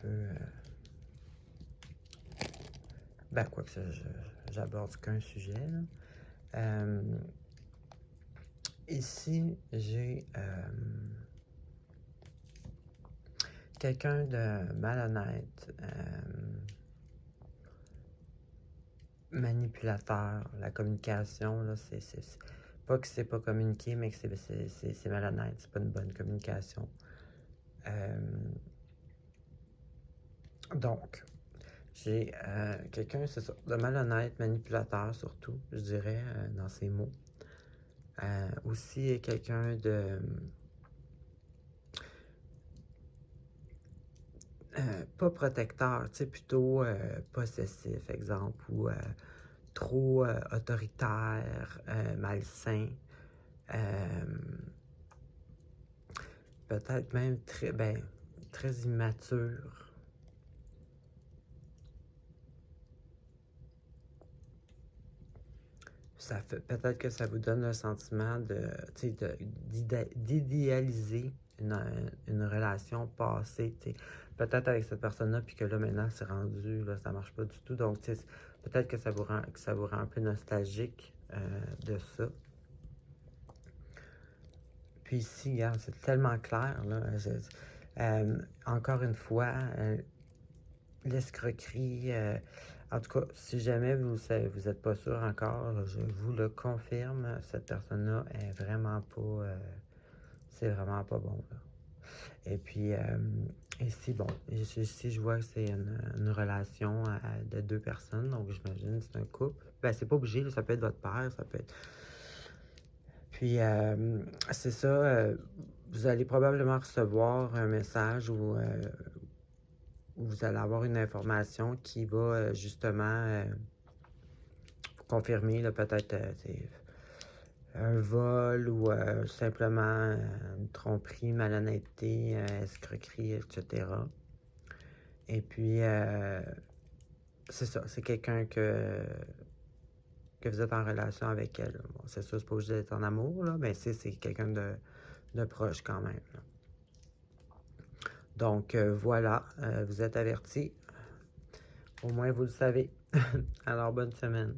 peu... ben, quoi que ça, j'aborde qu'un sujet, là. Ici, j'ai quelqu'un de malhonnête, manipulateur. La communication, là, c'est pas que c'est pas communiqué, mais que c'est malhonnête. C'est pas une bonne communication. Donc, j'ai quelqu'un, c'est ça, de malhonnête, manipulateur surtout, je dirais, dans ses mots. Aussi, quelqu'un de... pas protecteur, tu sais, plutôt possessif, exemple, ou trop autoritaire, malsain. Peut-être même très immature. Ça fait peut-être que ça vous donne le sentiment d'idéaliser une relation passée, peut-être avec cette personne-là, puis que là, maintenant, c'est rendu, là, ça marche pas du tout. Donc, peut-être que ça vous rend un peu nostalgique de ça. Puis ici, regarde, c'est tellement clair, là. Encore une fois, l'escroquerie, en tout cas, si jamais vous n'êtes pas sûr encore, là, je vous le confirme, cette personne-là est vraiment pas... c'est vraiment pas bon, là. Et puis, ici, bon, ici, je vois que c'est une relation de 2 personnes, donc j'imagine que c'est un couple. Ben, c'est pas obligé, là, ça peut être votre père, ça peut être... Puis, c'est ça, vous allez probablement recevoir un message où vous allez avoir une information qui va justement vous confirmer peut-être un vol ou simplement une tromperie, malhonnêteté, escroquerie, etc. Et puis, c'est ça, c'est quelqu'un que vous êtes en relation avec elle. Bon, c'est sûr, c'est pas obligé d'être en amour, là, mais c'est quelqu'un de proche quand même, là. Donc, voilà, vous êtes avertis. Au moins, vous le savez. Alors, bonne semaine.